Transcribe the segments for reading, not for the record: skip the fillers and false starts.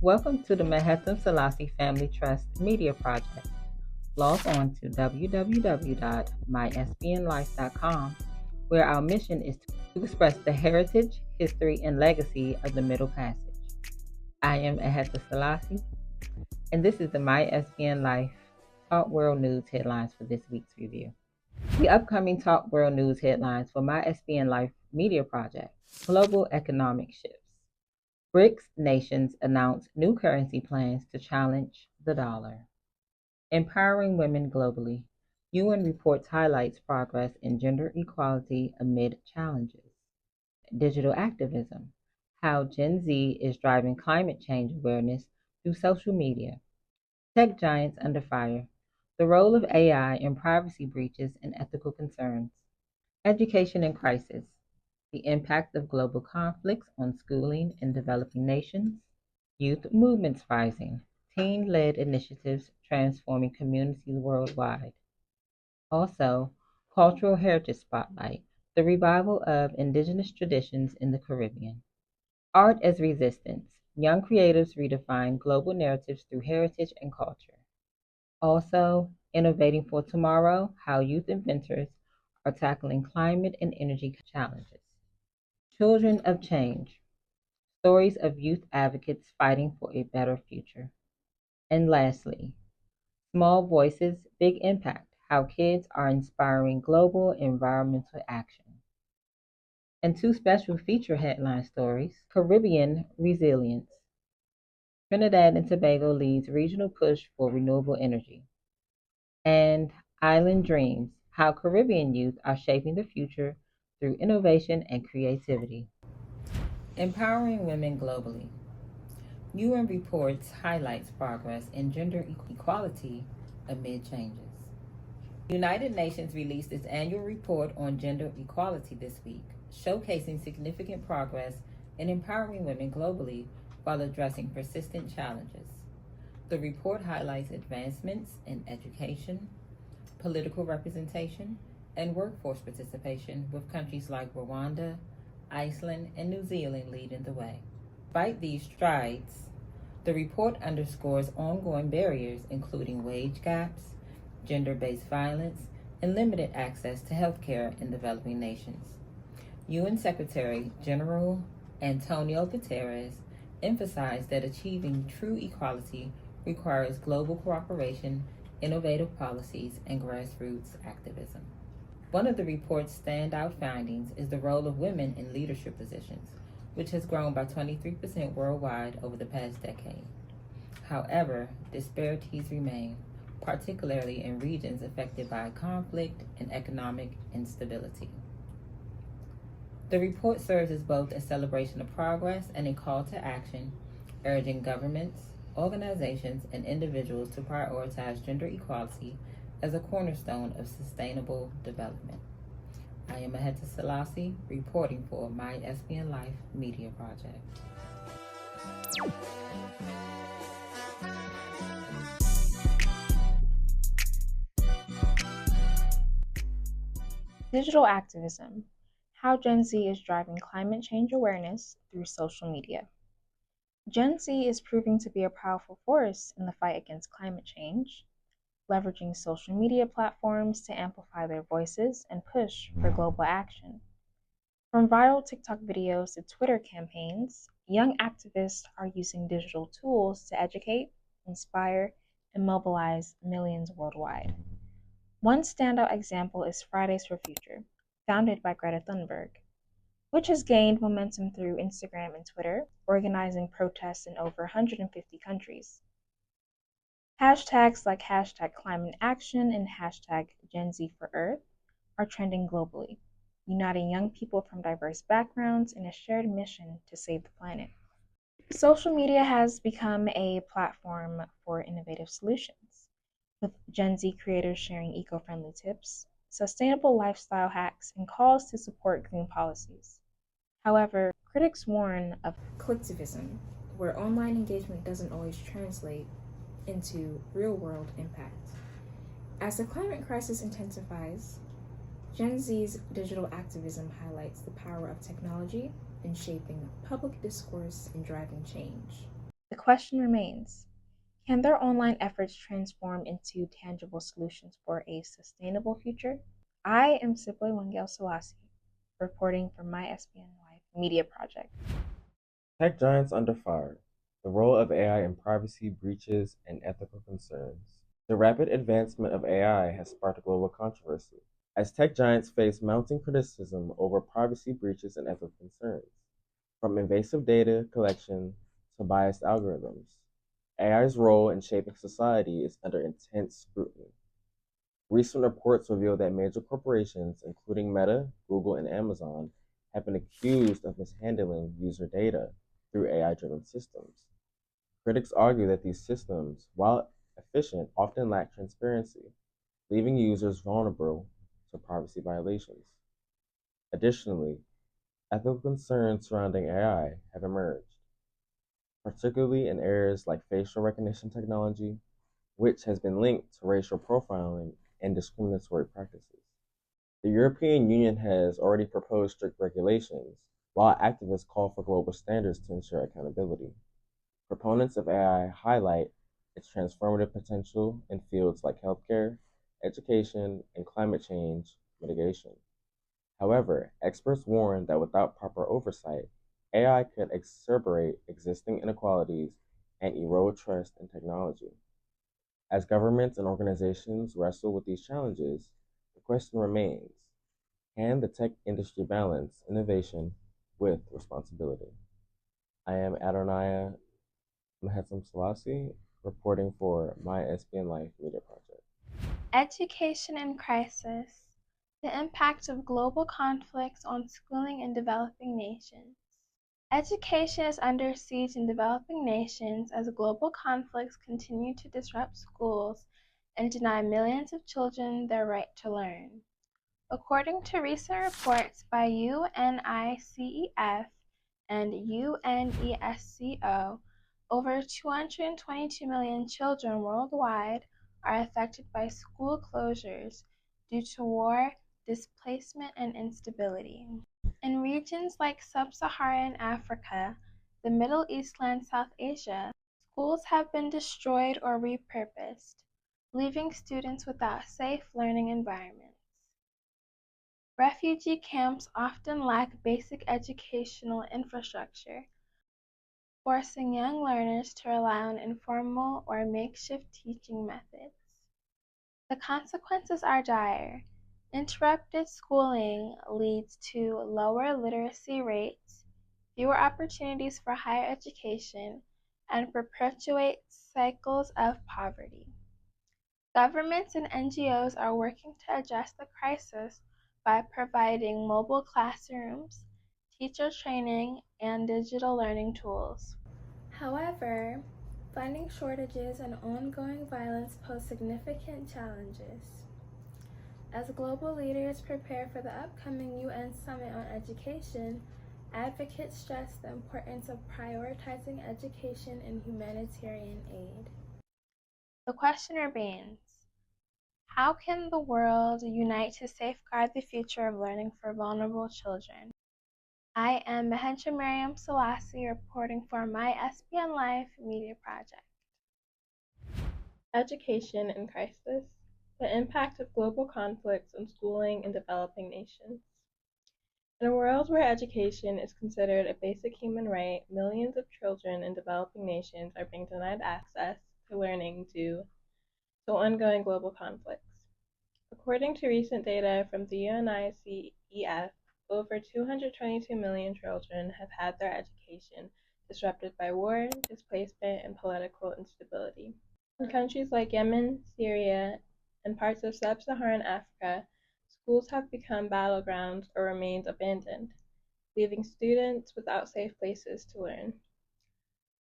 Welcome to the Mahatma Selassie Family Trust Media Project. Log on to www.mysbnlife.com, where our mission is to express the heritage, history, and legacy of the Middle Passage. I am Aheta Selassie, and this is the MySBN Life Talk World News headlines for this week's review. The upcoming Talk World News headlines for MySBN Life Media Project: Global Economic Shifts. BRICS nations announce new currency plans to challenge the dollar. Empowering women globally. UN reports highlights progress in gender equality amid challenges. Digital activism. How Gen Z is driving climate change awareness through social media. Tech giants under fire. The role of AI in privacy breaches and ethical concerns. Education in crisis. The impact of global conflicts on schooling in developing nations. Youth movements rising. Teen-led initiatives transforming communities worldwide. Also, Cultural Heritage Spotlight, the revival of indigenous traditions in the Caribbean. Art as resistance, young creatives redefine global narratives through heritage and culture. Also, Innovating for Tomorrow, how youth inventors are tackling climate and energy challenges. Children of Change, stories of youth advocates fighting for a better future. And lastly, Small Voices, Big Impact, how kids are inspiring global environmental action. And two special feature headline stories: Caribbean Resilience. Trinidad and Tobago leads regional push for renewable energy. And Island Dreams, how Caribbean youth are shaping the future through innovation and creativity. Empowering women globally. UN reports highlights progress in gender equality amid changes. The United Nations released its annual report on gender equality this week, showcasing significant progress in empowering women globally while addressing persistent challenges. The report highlights advancements in education, political representation, and workforce participation, with countries like Rwanda, Iceland, and New Zealand leading the way. Despite these strides, the report underscores ongoing barriers, including wage gaps, gender-based violence, and limited access to health care in developing nations. UN Secretary General Antonio Guterres emphasized that achieving true equality requires global cooperation, innovative policies, and grassroots activism. One of the report's standout findings is the role of women in leadership positions, which has grown by 23% worldwide over the past decade. However, disparities remain, particularly in regions affected by conflict and economic instability. The report serves as both a celebration of progress and a call to action, urging governments, organizations, and individuals to prioritize gender equality as a cornerstone of sustainable development. I am Aheta Selassie, reporting for MySBN Life Media Project. Digital activism: how Gen Z is driving climate change awareness through social media. Gen Z is proving to be a powerful force in the fight against climate change, leveraging social media platforms to amplify their voices and push for global action. From viral TikTok videos to Twitter campaigns, young activists are using digital tools to educate, inspire, and mobilize millions worldwide. One standout example is Fridays for Future, founded by Greta Thunberg, which has gained momentum through Instagram and Twitter, organizing protests in over 150 countries. Hashtags like hashtag climate action and hashtag Gen Z for Earth are trending globally, uniting young people from diverse backgrounds in a shared mission to save the planet. Social media has become a platform for innovative solutions, with Gen Z creators sharing eco-friendly tips, sustainable lifestyle hacks, and calls to support green policies. However, critics warn of collectivism, where online engagement doesn't always translate into real-world impact. As the climate crisis intensifies, Gen Z's digital activism highlights the power of technology in shaping public discourse and driving change. The question remains, can their online efforts transform into tangible solutions for a sustainable future? I am Sibley Wangel Selassie, reporting for my SPN Live Media Project. Tech giants under fire. The role of AI in privacy breaches and ethical concerns. The rapid advancement of AI has sparked global controversy, as tech giants face mounting criticism over privacy breaches and ethical concerns. From invasive data collection to biased algorithms, AI's role in shaping society is under intense scrutiny. Recent reports reveal that major corporations, including Meta, Google, and Amazon, have been accused of mishandling user data through AI-driven systems. Critics argue that these systems, while efficient, often lack transparency, leaving users vulnerable to privacy violations. Additionally, ethical concerns surrounding AI have emerged, particularly in areas like facial recognition technology, which has been linked to racial profiling and discriminatory practices. The European Union has already proposed strict regulations, while activists call for global standards to ensure accountability. Proponents of AI highlight its transformative potential in fields like healthcare, education, and climate change mitigation. However, experts warn that without proper oversight, AI could exacerbate existing inequalities and erode trust in technology. As governments and organizations wrestle with these challenges, the question remains, can the tech industry balance innovation with responsibility? I am Adonai Mahetam Selassie, reporting for my SPN Life Media Project. Education in crisis. The impact of global conflicts on schooling in developing nations. Education is under siege in developing nations as global conflicts continue to disrupt schools and deny millions of children their right to learn. According to recent reports by UNICEF and UNESCO, over 222 million children worldwide are affected by school closures due to war, displacement, and instability. In regions like sub-Saharan Africa, the Middle East and South Asia, schools have been destroyed or repurposed, leaving students without safe learning environments. Refugee camps often lack basic educational infrastructure, forcing young learners to rely on informal or makeshift teaching methods. The consequences are dire. Interrupted schooling leads to lower literacy rates, fewer opportunities for higher education, and perpetuates cycles of poverty. Governments and NGOs are working to address the crisis by providing mobile classrooms, teacher training, and digital learning tools. However, funding shortages and ongoing violence pose significant challenges. As global leaders prepare for the upcoming UN Summit on Education, advocates stress the importance of prioritizing education and humanitarian aid. The question remains, how can the world unite to safeguard the future of learning for vulnerable children? I am Mahentra Miriam Selassie, reporting for my SPN Life Media Project. Education in crisis. The impact of global conflicts on schooling in developing nations. In a world where education is considered a basic human right, millions of children in developing nations are being denied access to learning due to ongoing global conflicts. According to recent data from the UNICEF, over 222 million children have had their education disrupted by war, displacement, and political instability. In countries like Yemen, Syria, and parts of sub-Saharan Africa, schools have become battlegrounds or remained abandoned, leaving students without safe places to learn.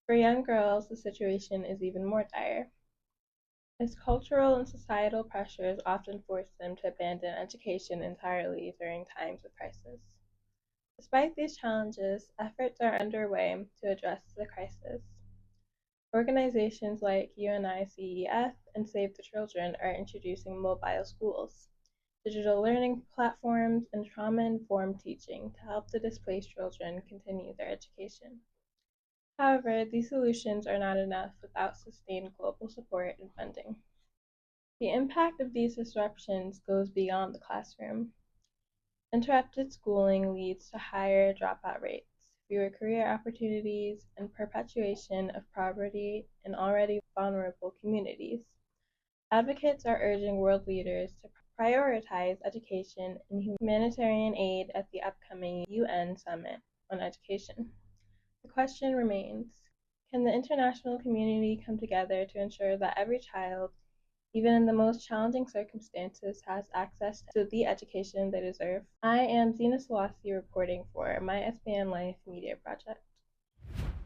For young girls, the situation is even more dire, as cultural and societal pressures often force them to abandon education entirely during times of crisis. Despite these challenges, efforts are underway to address the crisis. Organizations like UNICEF and Save the Children are introducing mobile schools, digital learning platforms, and trauma-informed teaching to help the displaced children continue their education. However, these solutions are not enough without sustained global support and funding. The impact of these disruptions goes beyond the classroom. Interrupted schooling leads to higher dropout rates, fewer career opportunities, and perpetuation of poverty in already vulnerable communities. Advocates are urging world leaders to prioritize education and humanitarian aid at the upcoming UN Summit on Education. The question remains, can the international community come together to ensure that every child, even in the most challenging circumstances, has access to the education they deserve? I am Zena Salasi reporting for My SPN Life Media Project.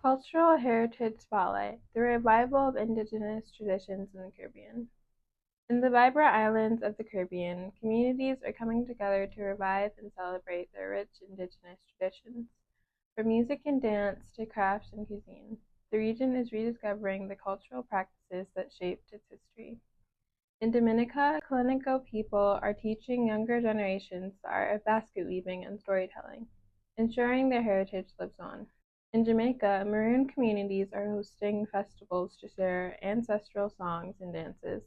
Cultural Heritage Spotlight, the revival of indigenous traditions in the Caribbean. In the vibrant islands of the Caribbean, communities are coming together to revive and celebrate their rich indigenous traditions. From music and dance to crafts and cuisine, the region is rediscovering the cultural practices that shaped its history. In Dominica, Kalinico people are teaching younger generations the art of basket weaving and storytelling, ensuring their heritage lives on. In Jamaica, Maroon communities are hosting festivals to share ancestral songs and dances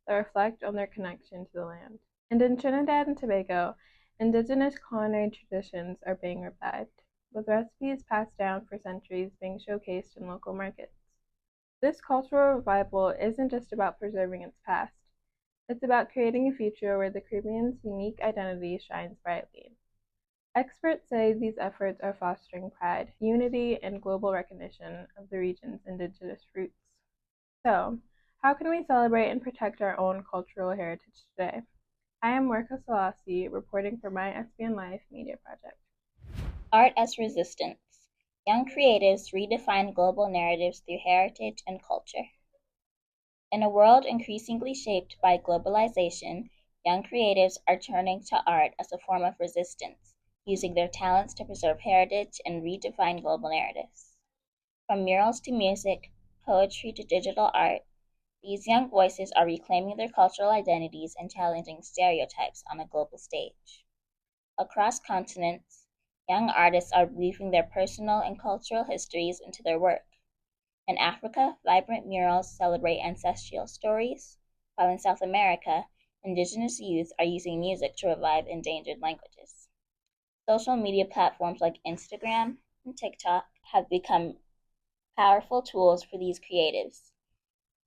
that reflect on their connection to the land. And in Trinidad and Tobago, indigenous culinary traditions are being revived, with recipes passed down for centuries being showcased in local markets. This cultural revival isn't just about preserving its past, it's about creating a future where the Caribbean's unique identity shines brightly. Experts say these efforts are fostering pride, unity, and global recognition of the region's indigenous roots. So, how can we celebrate and protect our own cultural heritage today? I am Warka Salasi, reporting for My SPN Life Media Project. Art as Resistance. Young creatives redefine global narratives through heritage and culture. In a world increasingly shaped by globalization, young creatives are turning to art as a form of resistance, using their talents to preserve heritage and redefine global narratives. From murals to music, poetry to digital art, these young voices are reclaiming their cultural identities and challenging stereotypes on a global stage. Across continents, young artists are weaving their personal and cultural histories into their work. In Africa, vibrant murals celebrate ancestral stories, while in South America, indigenous youth are using music to revive endangered languages. Social media platforms like Instagram and TikTok have become powerful tools for these creatives,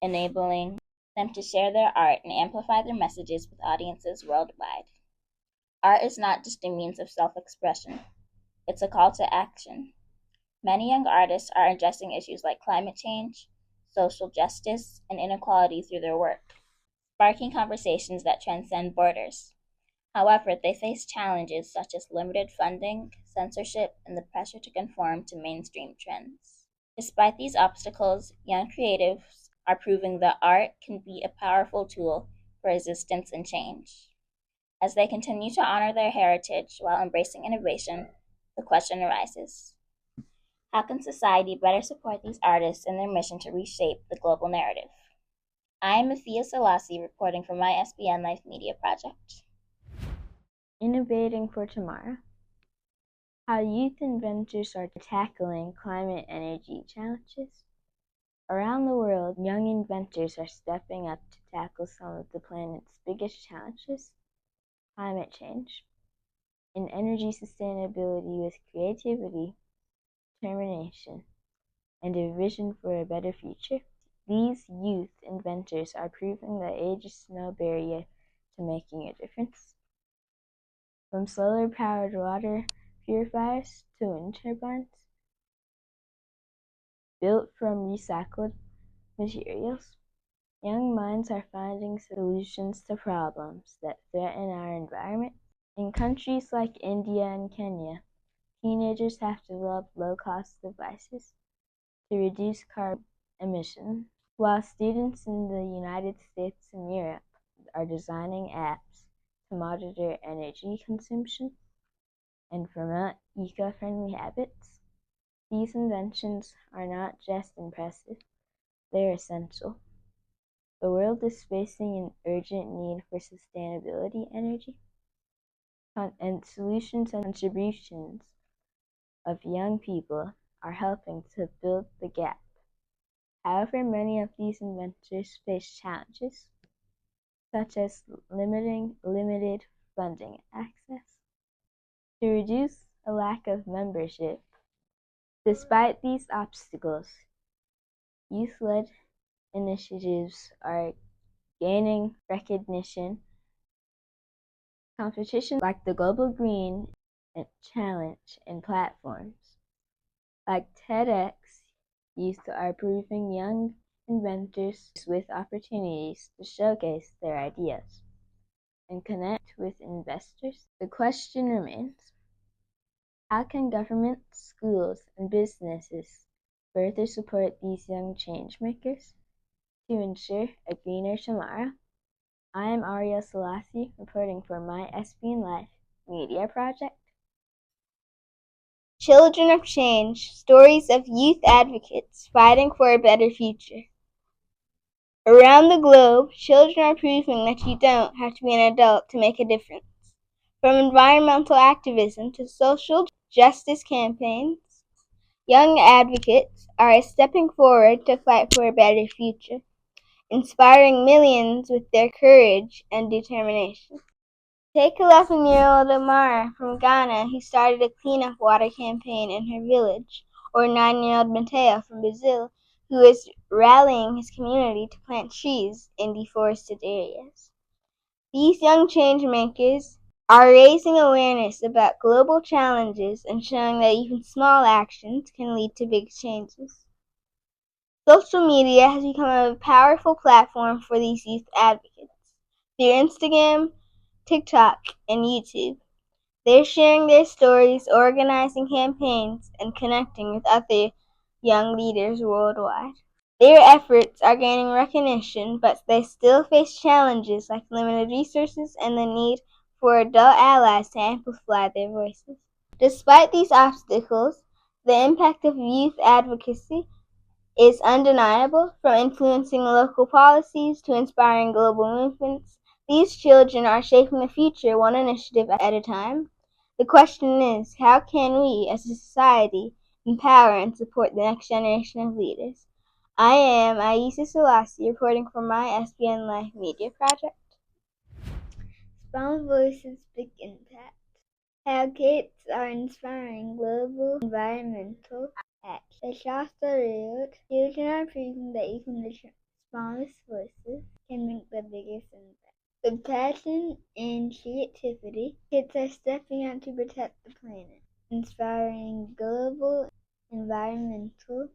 enabling them to share their art and amplify their messages with audiences worldwide. Art is not just a means of self-expression, it's a call to action. Many young artists are addressing issues like climate change, social justice, and inequality through their work, sparking conversations that transcend borders. However, they face challenges such as limited funding, censorship, and the pressure to conform to mainstream trends. Despite these obstacles, young creatives are proving that art can be a powerful tool for resistance and change. As they continue to honor their heritage while embracing innovation, the question arises, how can society better support these artists in their mission to reshape the global narrative? I am Afia Salasi reporting for My SPN Life Media Project. Innovating for Tomorrow. How youth inventors are tackling climate energy challenges. Around the world, young inventors are stepping up to tackle some of the planet's biggest challenges, climate change, and energy sustainability with creativity, determination, and a vision for a better future. These youth inventors are proving that age is no barrier to making a difference. From solar-powered water purifiers to wind turbines, built from recycled materials, young minds are finding solutions to problems that threaten our environment. In countries like India and Kenya, teenagers have developed low-cost devices to reduce carbon emissions, while students in the United States and Europe are designing apps to monitor energy consumption and promote eco-friendly habits. These inventions are not just impressive, they're essential. The world is facing an urgent need for sustainability energy, and solutions and contributions of young people are helping to build the gap. However, many of these inventors face challenges, such as limited funding access, to reduce a lack of membership. Despite these obstacles, youth-led initiatives are gaining recognition. Competitions like the Global Green Challenge and platforms like TEDx Youth are proving young inventors with opportunities to showcase their ideas and connect with investors. The question remains, how can governments, schools, and businesses further support these young changemakers to ensure a greener tomorrow? I am Ariel Selassie, reporting for My SBN Life Media Project. Children of Change, stories of youth advocates fighting for a better future. Around the globe, children are proving that you don't have to be an adult to make a difference. From environmental activism to social justice campaigns, young advocates are stepping forward to fight for a better future, inspiring millions with their courage and determination. Take 11-year-old Amara from Ghana, who started a clean-up water campaign in her village, or 9-year-old Mateo from Brazil, who is rallying his community to plant trees in deforested areas. These young changemakers are raising awareness about global challenges and showing that even small actions can lead to big changes. Social media has become a powerful platform for these youth advocates. Through Instagram, TikTok, and YouTube, they're sharing their stories, organizing campaigns, and connecting with other young leaders worldwide. Their efforts are gaining recognition, but they still face challenges like limited resources and the need for adult allies to amplify their voices. Despite these obstacles, the impact of youth advocacy is undeniable. From influencing local policies to inspiring global movements, these children are shaping the future one initiative at a time. The question is, how can we, as a society, empower and support the next generation of leaders? I am Aisha Selassie, reporting for My SBN Life Media Project. Strong Voices, Big Impact. How kids are inspiring global environmental action. The Shasta Road, children are proving that even the smallest voices can make the biggest impact. With passion and creativity, kids are stepping out to protect the planet, inspiring global environmental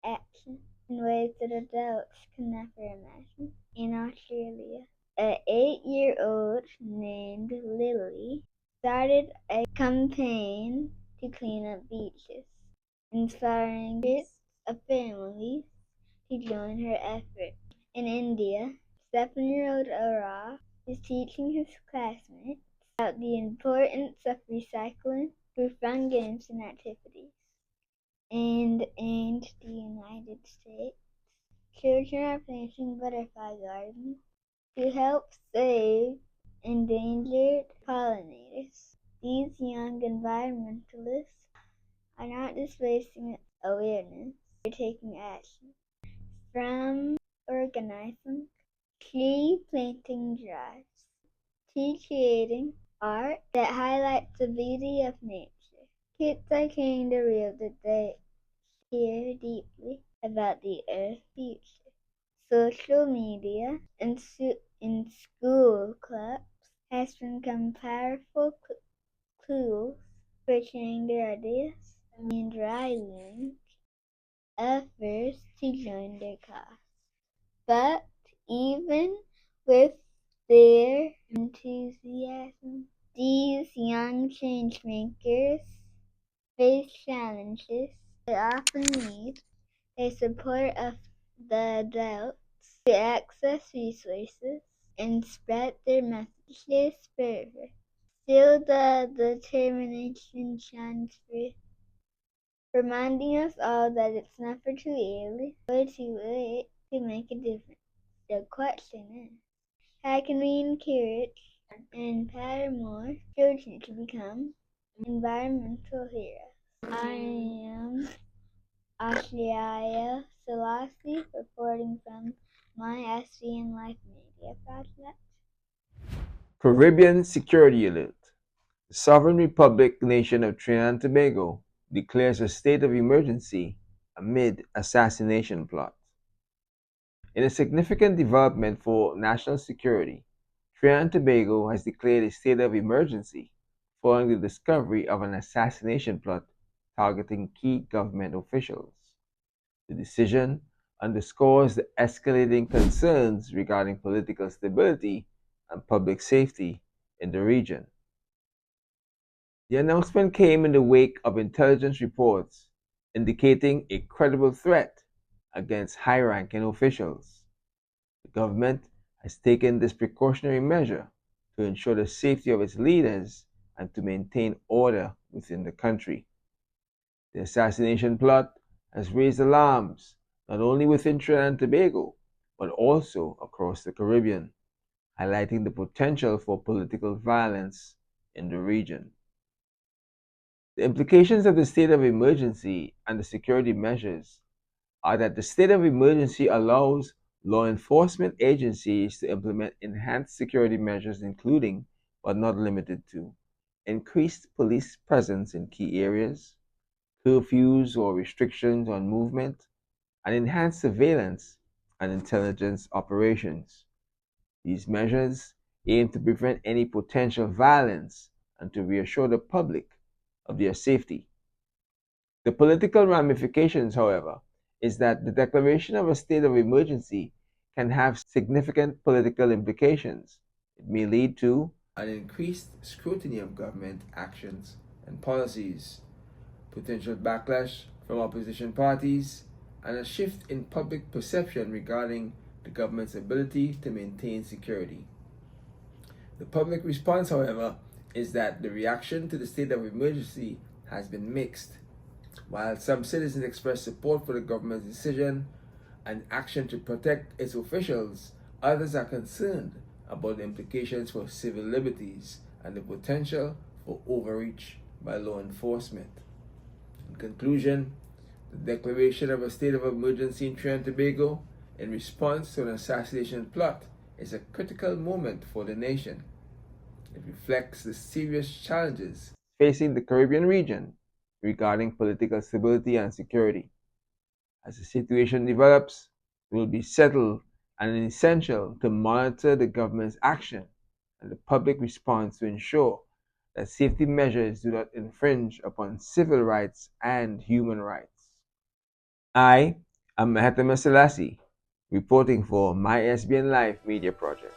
action in ways that adults can never imagine. In Australia, an 8-year-old named Lily started a campaign to clean up beaches, inspiring groups of families to join her effort. In India, 7-year-old Ara is teaching his classmates about the importance of recycling through fun games and activities. And in the United States, children are planting butterfly gardens to help save endangered pollinators. These young environmentalists are not just raising awareness, they're taking action. From organizing tree planting drives to creating art that highlights the beauty of nature, kids are getting to real that they care deeply about the Earth's future. Social media and school clubs has become powerful tools for sharing their ideas and driving others to join their cause. But even with their enthusiasm, these young changemakers face challenges. They often need the support of the adults to access resources and spread their messages further. Still, the determination shines through, reminding us all that it's never too early or too late to make a difference. The question is, how can we encourage and empower more children to become environmental heroes? I am Ashliaya Selassie, reporting from my SVN Life Media Project. Caribbean Security Alert. The Sovereign Republic nation of Trinidad and Tobago declares a state of emergency amid assassination plot. In a significant development for national security, Trinidad and Tobago has declared a state of emergency following the discovery of an assassination plot targeting key government officials. The decision underscores the escalating concerns regarding political stability and public safety in the region. The announcement came in the wake of intelligence reports indicating a credible threat against high ranking officials. The government has taken this precautionary measure to ensure the safety of its leaders and to maintain order within the country. The assassination plot has raised alarms not only within Trinidad and Tobago, but also across the Caribbean, highlighting the potential for political violence in the region. The implications of the state of emergency and the security measures are that the state of emergency allows law enforcement agencies to implement enhanced security measures, including, but not limited to, increased police presence in key areas, curfews or restrictions on movement, and enhanced surveillance and intelligence operations. These measures aim to prevent any potential violence and to reassure the public of their safety. The political ramifications, however, is that the declaration of a state of emergency can have significant political implications. It may lead to an increased scrutiny of government actions and policies, potential backlash from opposition parties, and a shift in public perception regarding the government's ability to maintain security. The public response, however, is that the reaction to the state of emergency has been mixed. While some citizens express support for the government's decision and action to protect its officials, others are concerned about the implications for civil liberties and the potential for overreach by law enforcement. In conclusion, the declaration of a state of emergency in Trinidad and Tobago in response to an assassination plot is a critical moment for the nation. It reflects the serious challenges facing the Caribbean region regarding political stability and security. As the situation develops, it will be settled and essential to monitor the government's action and the public response to ensure that safety measures do not infringe upon civil rights and human rights. I am Mahatma Selassie, reporting for My SBN Life Media Project.